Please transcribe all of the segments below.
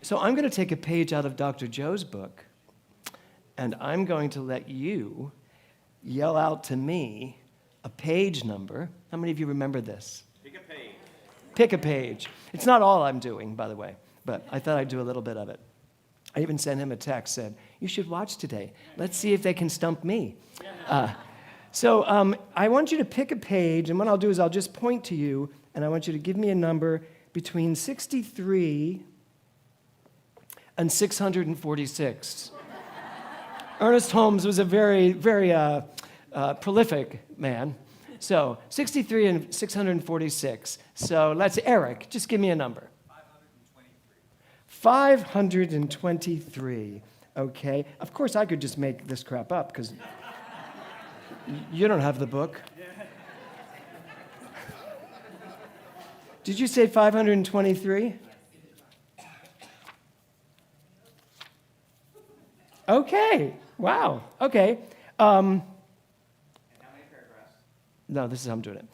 So I'm going to take a page out of Dr. Joe's book, and I'm going to let you yell out to me a page number. How many of you remember this? Pick a page. Pick a page. It's not all I'm doing, by the way, but I thought I'd do a little bit of it. I even sent him a text, said, you should watch today. Let's see if they can stump me. So I want you to pick a page, and what I'll do is I'll just point to you, and I want you to give me a number between 63 and 646. Ernest Holmes was a very, very prolific man. So 63 and 646. So let's, Eric, just give me a number. 523. Okay. Of course, I could just make this crap up because you don't have the book. Did you say 523? Okay. Wow. Okay. And how many paragraphs? No, this is how I'm doing it.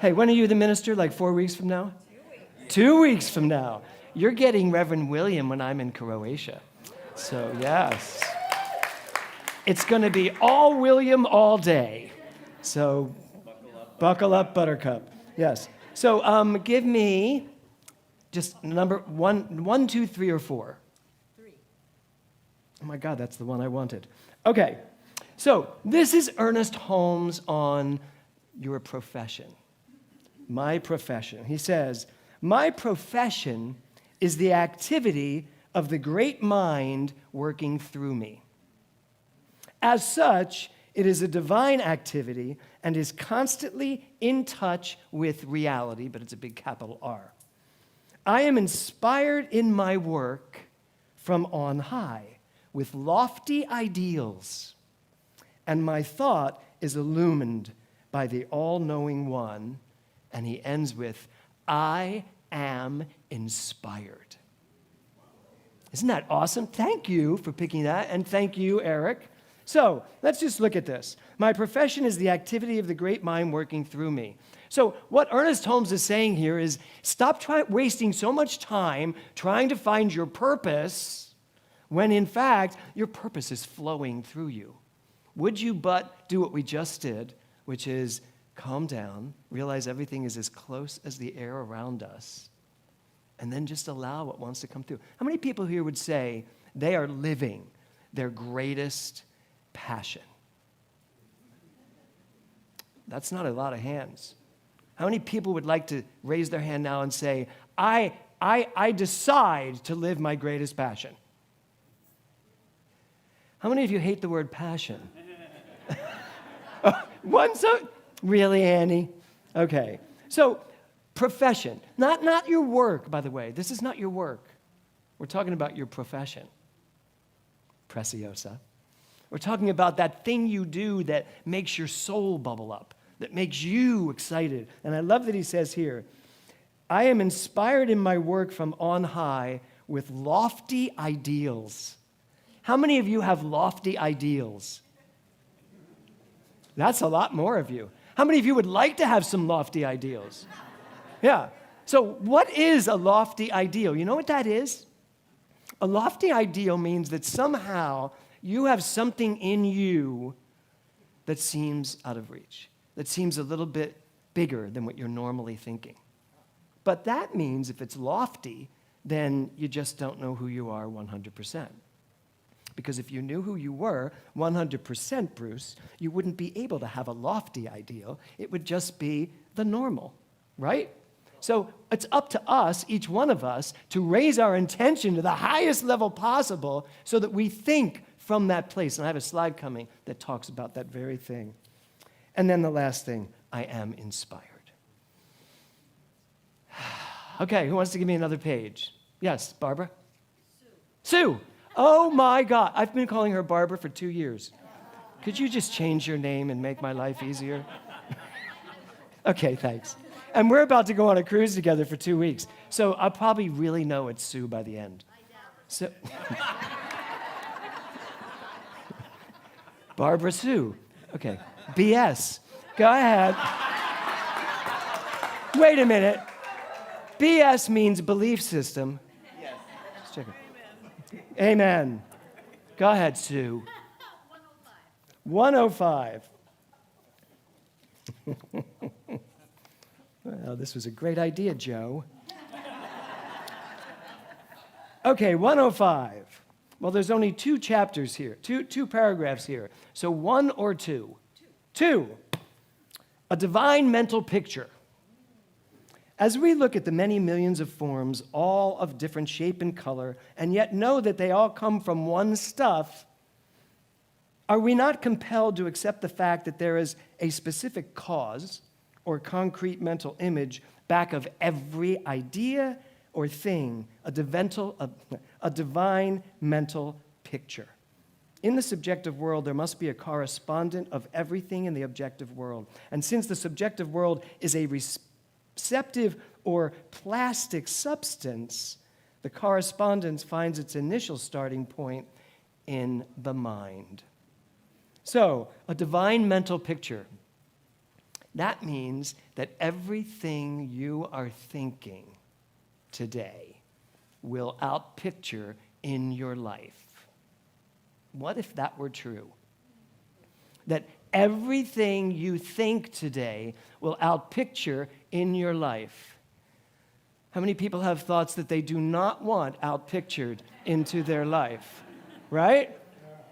Hey, when are you the minister? Like 4 weeks from now? 2 weeks from now. You're getting Reverend William when I'm in Croatia. So, yes. It's going to be all William all day. So, buckle up, Buttercup. Yes. So, give me just number 1, 2, 3, or 4. 3. Oh my God, that's the one I wanted. Okay. So, this is Ernest Holmes on your profession. My profession. He says, my profession is the activity of the great mind working through me. As such, it is a divine activity and is constantly in touch with reality, but it's a big capital R. I am inspired in my work from on high with lofty ideals, and my thought is illumined by the all-knowing one, and he ends with, I am inspired. Isn't that awesome? Thank you for picking that, and thank you, Eric. So let's just look at this. My profession is the activity of the great mind working through me. So what Ernest Holmes is saying here is stop wasting so much time trying to find your purpose when, in fact, your purpose is flowing through you. Would you but do what we just did, which is calm down, realize everything is as close as the air around us, and then just allow what wants to come through. How many people here would say they are living their greatest passion? That's not a lot of hands. How many people would like to raise their hand now and say, I decide to live my greatest passion? How many of you hate the word passion? Really, Annie? Okay. So, profession. Not your work, by the way. This is not your work. We're talking about your profession. Preciosa. We're talking about that thing you do that makes your soul bubble up, that makes you excited. And I love that he says here, I am inspired in my work from on high with lofty ideals. How many of you have lofty ideals? That's a lot more of you. How many of you would like to have some lofty ideals? Yeah. So what is a lofty ideal? You know what that is? A lofty ideal means that somehow you have something in you that seems out of reach, that seems a little bit bigger than what you're normally thinking. But that means if it's lofty, then you just don't know who you are 100%. Because if you knew who you were 100%, Bruce, you wouldn't be able to have a lofty ideal. It would just be the normal, right? So it's up to us, each one of us, to raise our intention to the highest level possible so that we think from that place. And I have a slide coming that talks about that very thing. And then the last thing, I am inspired. Okay, who wants to give me another page? Yes, Barbara? Sue. Oh my God, I've been calling her Barbara for 2 years. Could you just change your name and make my life easier? Okay, thanks. And we're about to go on a cruise together for 2 weeks, so I'll probably really know it's Sue by the end. So, Barbara Sue. Okay, BS. Go ahead. Wait a minute. BS means belief system. second. Amen. Go ahead, Sue. 105. 105. Well, this was a great idea, Joe. Okay, 105. Well, there's only two chapters here, two paragraphs here. So one or two? Two. A divine mental picture. As we look at the many millions of forms, all of different shape and color, and yet know that they all come from one stuff, are we not compelled to accept the fact that there is a specific cause or concrete mental image back of every idea or thing, a divine mental picture? In the subjective world, there must be a correspondent of everything in the objective world. And since the subjective world is a receptive or plastic substance, the correspondence finds its initial starting point in the mind. So, a divine mental picture. That means that everything you are thinking today will outpicture in your life. What if that were true? That everything you think today will outpicture in your life. How many people have thoughts that they do not want outpictured into their life? Right?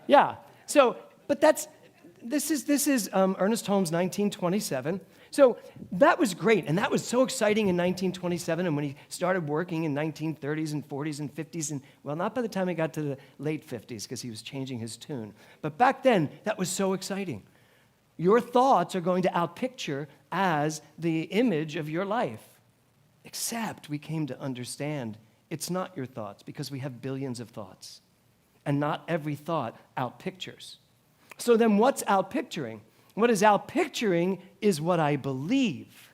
Yeah. So, but this is Ernest Holmes' 1927. So that was great, and that was so exciting in 1927, and when he started working in 1930s and 40s and 50s, and well, not by the time he got to the late 50s, because he was changing his tune. But back then, that was so exciting. Your thoughts are going to outpicture as the image of your life. Except we came to understand it's not your thoughts, because we have billions of thoughts, and not every thought outpictures. So then what's outpicturing? What is outpicturing is what I believe.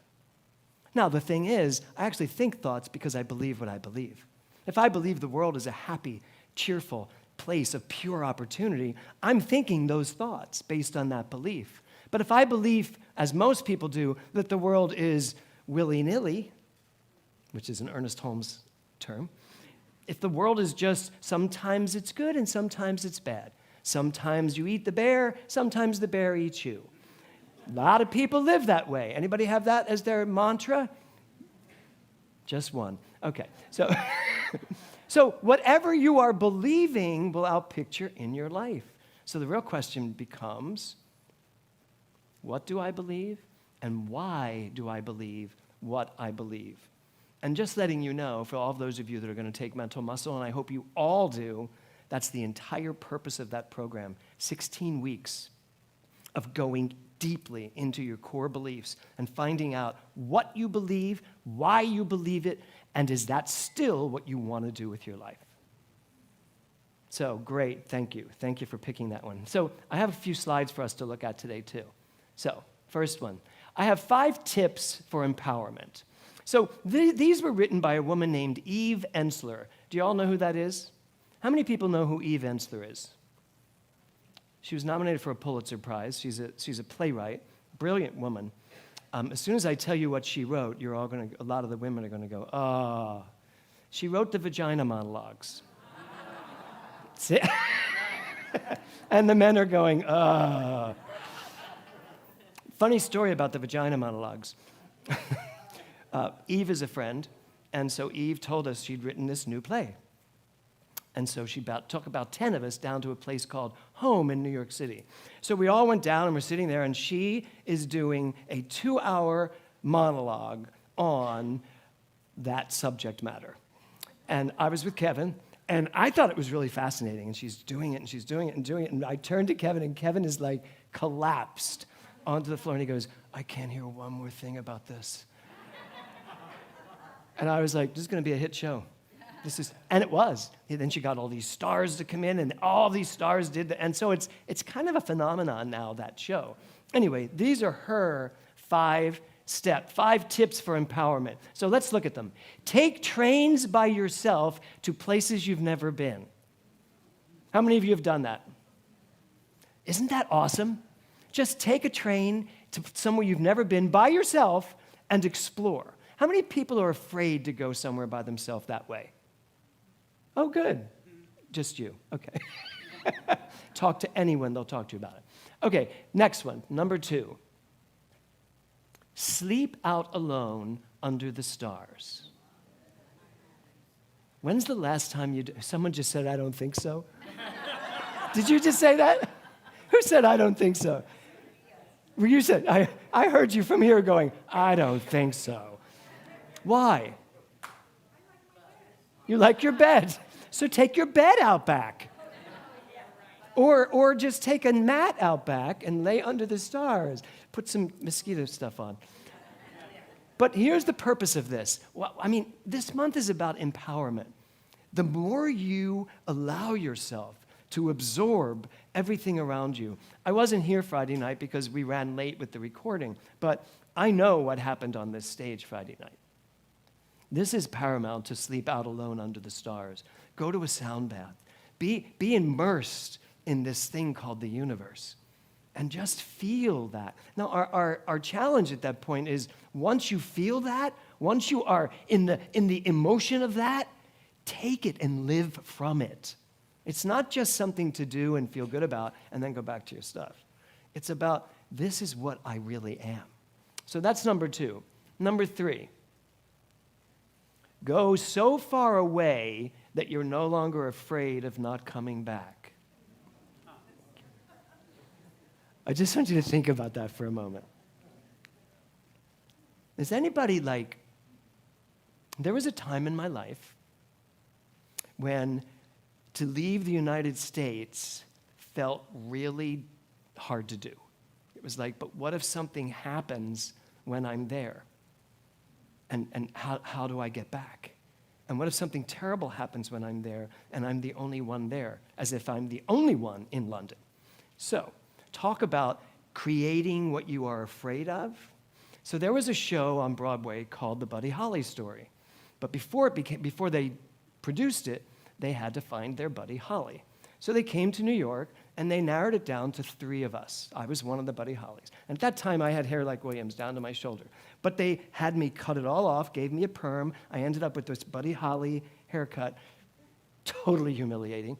Now, the thing is, I actually think thoughts because I believe what I believe. If I believe the world is a happy, cheerful place of pure opportunity, I'm thinking those thoughts based on that belief. But if I believe, as most people do, that the world is willy-nilly, which is an Ernest Holmes term, if the world is just sometimes it's good and sometimes it's bad, sometimes you eat the bear, sometimes the bear eats you. A lot of people live that way. Anybody have that as their mantra? Just one. Okay. So whatever you are believing will outpicture in your life. So the real question becomes, what do I believe? And why do I believe what I believe? And just letting you know, for all of those of you that are going to take mental muscle, and I hope you all do, that's the entire purpose of that program. 16 weeks of going deeply into your core beliefs and finding out what you believe, why you believe it, and is that still what you want to do with your life? So, great, thank you. Thank you for picking that one. So, I have a few slides for us to look at today, too. So, first one, I have 5 tips for empowerment. So, these were written by a woman named Eve Ensler. Do you all know who that is? How many people know who Eve Ensler is? She was nominated for a Pulitzer Prize. She's a playwright, brilliant woman. As soon as I tell you what she wrote, a lot of the women are going to go, ah. She wrote the vagina monologues. And the men are going, ah. Funny story about the vagina monologues. Eve is a friend, and so Eve told us she'd written this new play. And so she took about 10 of us down to a place called Home in New York City. So we all went down and we're sitting there, and she is doing a 2-hour monologue on that subject matter. And I was with Kevin, and I thought it was really fascinating. And she's doing it, and she's doing it, and doing it. And I turned to Kevin, and Kevin is like collapsed onto the floor, and he goes, I can't hear one more thing about this. And I was like, this is going to be a hit show. And it was. And then she got all these stars to come in, and all these stars did. And so it's kind of a phenomenon now, that show. Anyway, these are her 5 tips for empowerment. So let's look at them. Take trains by yourself to places you've never been. How many of you have done that? Isn't that awesome? Just take a train to somewhere you've never been by yourself and explore. How many people are afraid to go somewhere by themselves that way? Oh, good. Just you. Okay. Talk to anyone, they'll talk to you about it. Okay, next one, number 2. Sleep out alone under the stars. When's the last time someone just said, I don't think so? Did you just say that? Who said, I don't think so? Well, you said, I heard you from here going, I don't think so. Why? You like your bed. So take your bed out back. Or just take a mat out back and lay under the stars. Put some mosquito stuff on. But here's the purpose of this. Well, I mean, this month is about empowerment. The more you allow yourself to absorb everything around you. I wasn't here Friday night because we ran late with the recording, but I know what happened on this stage Friday night. This is paramount to sleep out alone under the stars. Go to a sound bath. Be immersed in this thing called the universe and just feel that. Now, our challenge at that point is once you feel that, once you are in the emotion of that, take it and live from it. It's not just something to do and feel good about and then go back to your stuff. It's about this is what I really am. So that's number 2. Number 3, go so far away that you're no longer afraid of not coming back. I just want you to think about that for a moment. Is anybody there was a time in my life when to leave the United States felt really hard to do. It was like, but what if something happens when I'm there? And how do I get back? And what if something terrible happens when I'm there and I'm the only one there, as if I'm the only one in London? So, talk about creating what you are afraid of. So there was a show on Broadway called The Buddy Holly Story. But before they produced it, they had to find their buddy Holly. So they came to New York, and they narrowed it down to 3 of us. I was one of the Buddy Hollies. And at that time, I had hair like Williams down to my shoulder. But they had me cut it all off, gave me a perm. I ended up with this Buddy Holly haircut. Totally humiliating.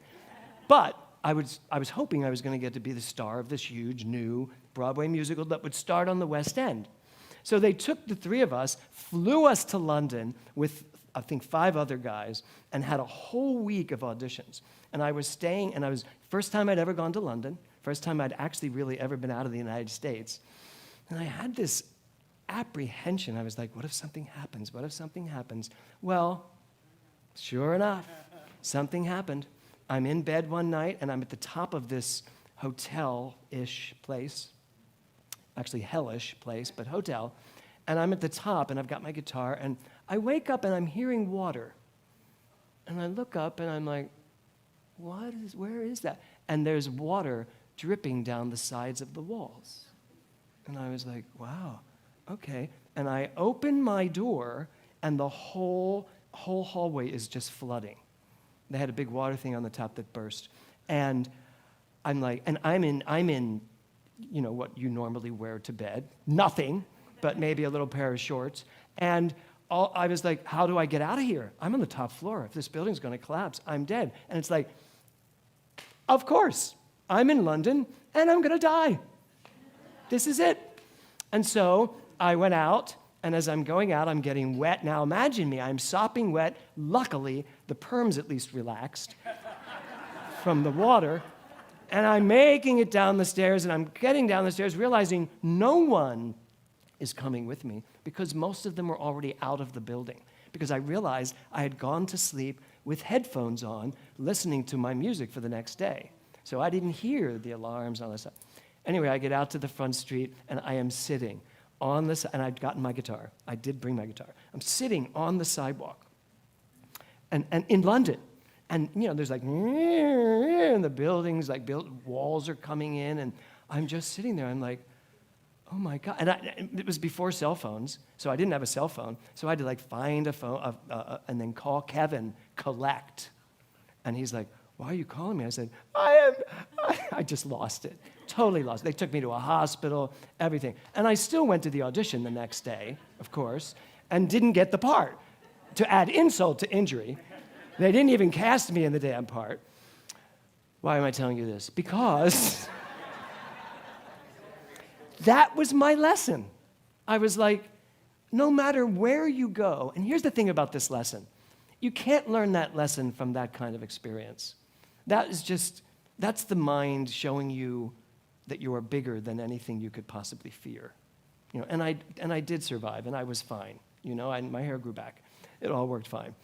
But I was hoping I was going to get to be the star of this huge new Broadway musical that would start on the West End. So they took the 3 of us, flew us to London with I think 5 other guys, and had a whole week of auditions. And I was staying, and first time I'd ever gone to London, first time I'd actually really ever been out of the United States. And I had this apprehension. I was like, what if something happens? What if something happens? Well, sure enough, something happened. I'm in bed one night, and I'm at the top of this hotel-ish place, actually hellish place, but hotel. And I'm at the top, and I've got my guitar, and I wake up, and I'm hearing water. And I look up, and I'm like, where is that? And there's water dripping down the sides of the walls. And I was like, wow, okay. And I open my door, and the whole hallway is just flooding. They had a big water thing on the top that burst. And I'm like, and I'm in, what you normally wear to bed. Nothing, but maybe a little pair of shorts. And I was like, how do I get out of here? I'm on the top floor. If this building's going to collapse, I'm dead. And it's like, of course, I'm in London, and I'm going to die. This is it. And so I went out, and as I'm going out, I'm getting wet. Now imagine me, I'm sopping wet. Luckily, the perm's at least relaxed from the water. And I'm making it down the stairs, and I'm getting down the stairs, realizing no one is coming with me because most of them were already out of the building. Because I realized I had gone to sleep with headphones on, listening to my music for the next day. So I didn't hear the alarms and all that stuff. Anyway, I get out to the front street, and I am sitting on this, and I'd gotten my guitar. I did bring my guitar. I'm sitting on the sidewalk, and in London. And, there's and the buildings, walls are coming in, and I'm just sitting there. I'm like, oh my God. And it was before cell phones, so I didn't have a cell phone. So I had to find a phone and then call Kevin, collect. And he's like, why are you calling me? I said, I just lost it. Totally lost it. They took me to a hospital, everything. And I still went to the audition the next day, of course, and didn't get the part. To add insult to injury, They didn't even cast me in the damn part. Why am I telling you this? Because that was my lesson. I was like, no matter where you go, and here's the thing about this lesson. You can't learn that lesson from that kind of experience. That's the mind showing you that you are bigger than anything you could possibly fear. And I did survive, and I was fine. My hair grew back. It all worked fine.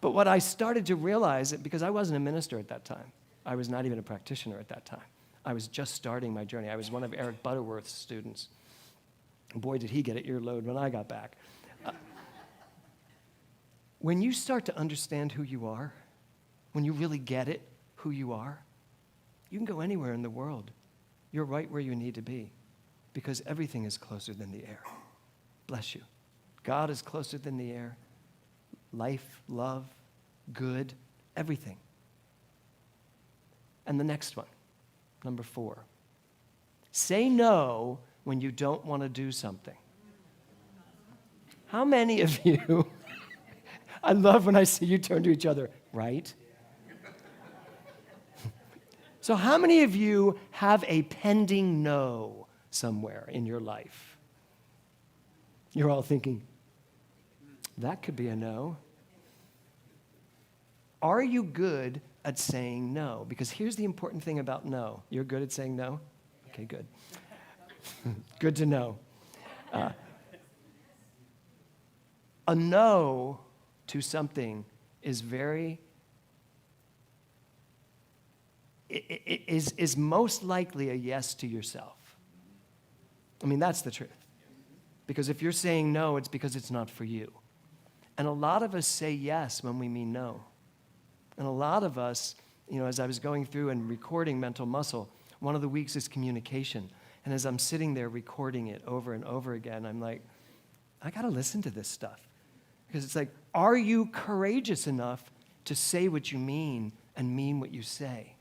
But what I started to realize, because I wasn't a minister at that time, I was not even a practitioner at that time. I was just starting my journey. I was one of Eric Butterworth's students. Boy, did he get an earload when I got back. When you start to understand who you are, when you really get it, who you are, you can go anywhere in the world. You're right where you need to be because everything is closer than the air. Bless you. God is closer than the air. Life, love, good, everything. And the next one, number 4. Say no when you don't want to do something. How many of you, I love when I see you turn to each other, right? So how many of you have a pending no somewhere in your life? You're all thinking, that could be a no. Are you good at saying no? Because here's the important thing about no. You're good at saying no? Okay, good. Good to know. A no to something is is most likely a yes to yourself. I mean, that's the truth. Because if you're saying no, it's because it's not for you. And a lot of us say yes when we mean no. And a lot of us, as I was going through and recording Mental Muscle, one of the weeks is communication. And as I'm sitting there recording it over and over again, I'm like, I got to listen to this stuff. Because it's like, are you courageous enough to say what you mean and mean what you say?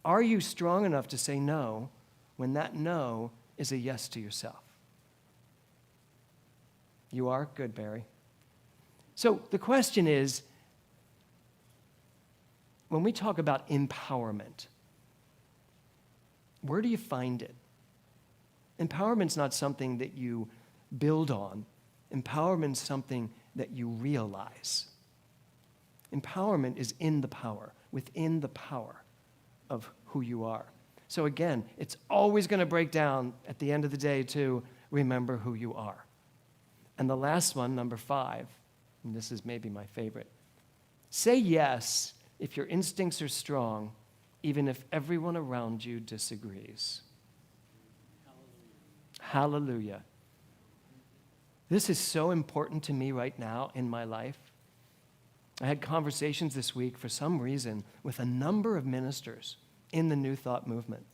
Are you strong enough to say no when that no is a yes to yourself? You are? Good, Barry. So the question is, when we talk about empowerment, where do you find it? Empowerment's not something that you build on. Empowerment's something that you realize. Empowerment is in the power, within the power of who you are. So again, it's always going to break down at the end of the day to remember who you are. And the last one, number 5, and this is maybe my favorite. Say yes if your instincts are strong, even if everyone around you disagrees. Hallelujah. Hallelujah. This is so important to me right now in my life. I had conversations this week, for some reason, with a number of ministers in the New Thought movement.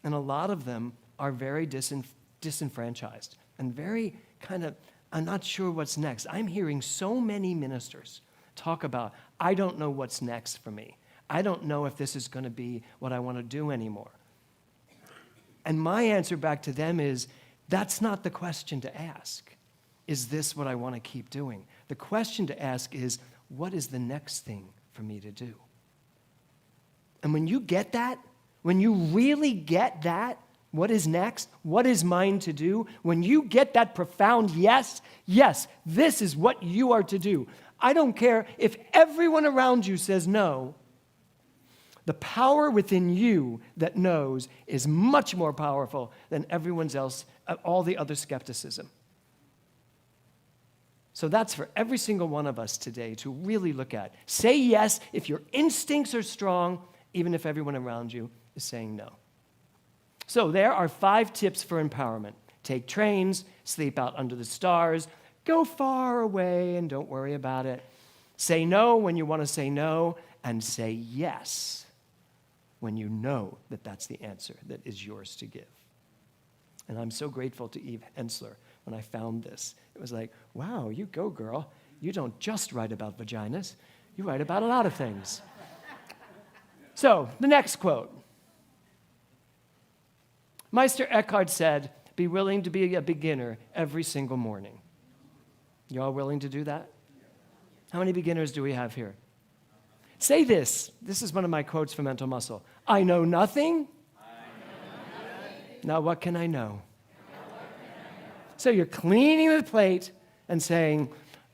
And a lot of them are very disenfranchised and very kind of, I'm not sure what's next. I'm hearing so many ministers talk about, I don't know what's next for me. I don't know if this is going to be what I want to do anymore. And my answer back to them is, that's not the question to ask. Is this what I want to keep doing? The question to ask is, what is the next thing for me to do? And when you get that, when you really get that, what is next? What is mine to do? When you get that profound yes, this is what you are to do. I don't care if everyone around you says no. The power within you that knows is much more powerful than everyone else, all the other skepticism. So that's for every single one of us today to really look at. Say yes if your instincts are strong, even if everyone around you is saying no. So there are 5 tips for empowerment. Take trains, sleep out under the stars, go far away and don't worry about it. Say no when you want to say no, and say yes when you know that that's the answer that is yours to give. And I'm so grateful to Eve Ensler when I found this. It was like, wow, you go, girl. You don't just write about vaginas. You write about a lot of things. So, the next quote. Meister Eckhart said, be willing to be a beginner every single morning. You all willing to do that? How many beginners do we have here? Say this. This is one of my quotes from Mental Muscle. I know nothing. Now what can I know? So you're cleaning the plate and saying,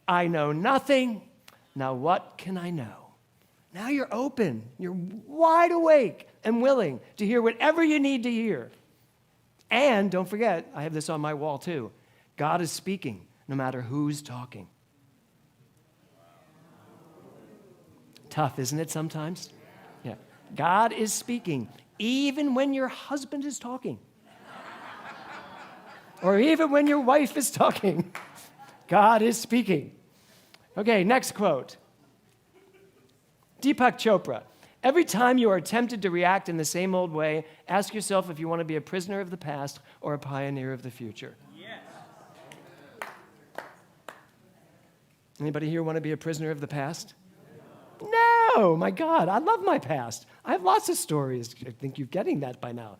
I know nothing. Now what can I know? Now you're open. You're wide awake and willing to hear whatever you need to hear. And don't forget, I have this on my wall too. God is speaking no matter who's talking. Tough, isn't it, sometimes? Yeah. God is speaking even when your husband is talking. Or even when your wife is talking. God is speaking. Okay, next quote. Deepak Chopra. Every time you are tempted to react in the same old way, ask yourself if you want to be a prisoner of the past or a pioneer of the future. Yes. Anybody here want to be a prisoner of the past? No, my God, I love my past. I have lots of stories. I think you're getting that by now.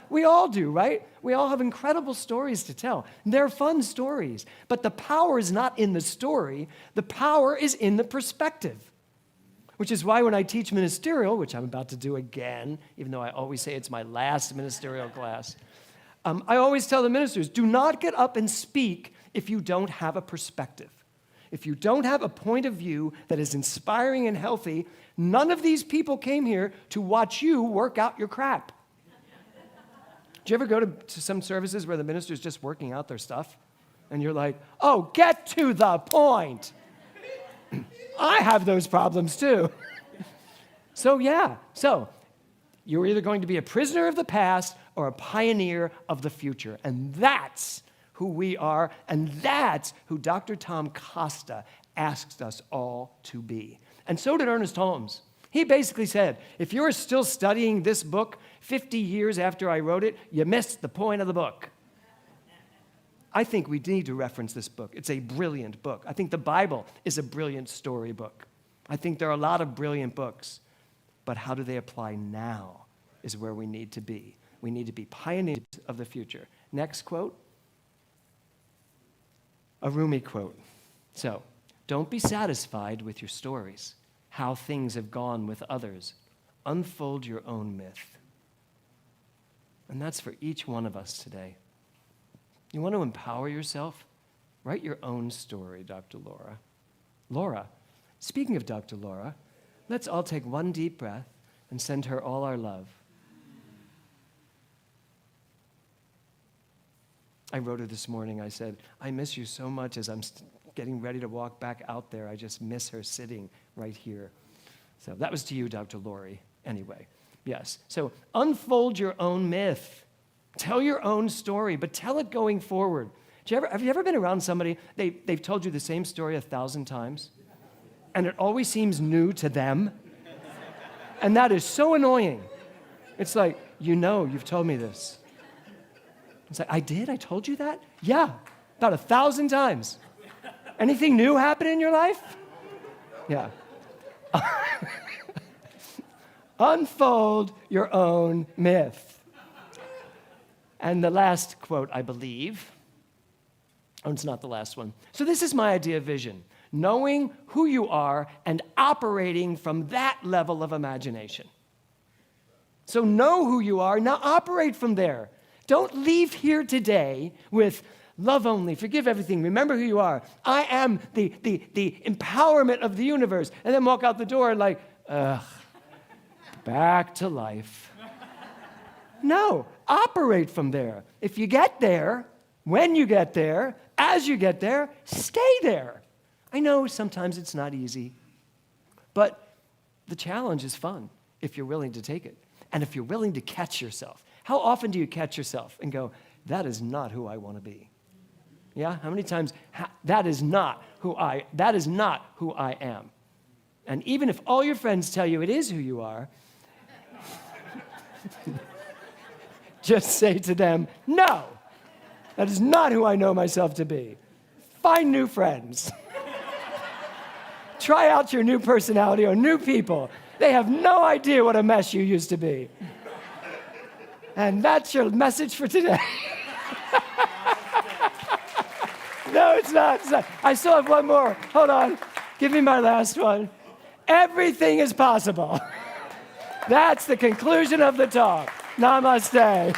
We all do, right? We all have incredible stories to tell. They're fun stories. But the power is not in the story. The power is in the perspective. Which is why when I teach ministerial, which I'm about to do again, even though I always say it's my last ministerial class, I always tell the ministers, do not get up and speak if you don't have a perspective. If you don't have a point of view that is inspiring and healthy, none of these people came here to watch you work out your crap. Do you ever go to some services where the minister's just working out their stuff? And you're like, oh, get to the point. I have those problems too. So you're either going to be a prisoner of the past or a pioneer of the future. And that's who we are, and that's who Dr. Tom Costa asks us all to be. And so did Ernest Holmes. He basically said, if you're still studying this book 50 years after I wrote it, you missed the point of the book. I think we need to reference this book. It's a brilliant book. I think the Bible is a brilliant storybook. I think there are a lot of brilliant books, but how do they apply now is where we need to be. We need to be pioneers of the future. Next quote. A Rumi quote. So, don't be satisfied with your stories, how things have gone with others. Unfold your own myth. And that's for each one of us today. You want to empower yourself? Write your own story, Dr. Laura. Laura, speaking of Dr. Laura, let's all take one deep breath and send her all our love. I wrote her this morning. I said, I miss you so much as I'm getting ready to walk back out there. I just miss her sitting right here. So that was to you, Dr. Lori. Anyway, yes. So unfold your own myth. Tell your own story, but tell it going forward. Have you ever been around somebody, they've told you the same story 1,000 times, and it always seems new to them? And that is so annoying. It's like, you've told me this. It's like, I did? I told you that? Yeah, about 1,000 times. Anything new happen in your life? Yeah. Unfold your own myth. And the last quote, I believe, it's not the last one. So this is my idea of vision. Knowing who you are and operating from that level of imagination. So know who you are, now operate from there. Don't leave here today with love only, forgive everything, remember who you are. I am the empowerment of the universe. And then walk out the door and back to life. No, operate from there. If you get there, when you get there, as you get there, stay there. I know sometimes it's not easy, but the challenge is fun if you're willing to take it. And if you're willing to catch yourself. How often do you catch yourself and go, that is not who I want to be? Yeah? How many times, that is not who I am. And even if all your friends tell you it is who you are, just say to them, no, that is not who I know myself to be. Find new friends. Try out your new personality or new people. They have no idea what a mess you used to be. And that's your message for today. No, it's not. I still have one more. Hold on. Give me my last one. Everything is possible. That's the conclusion of the talk. Namaste.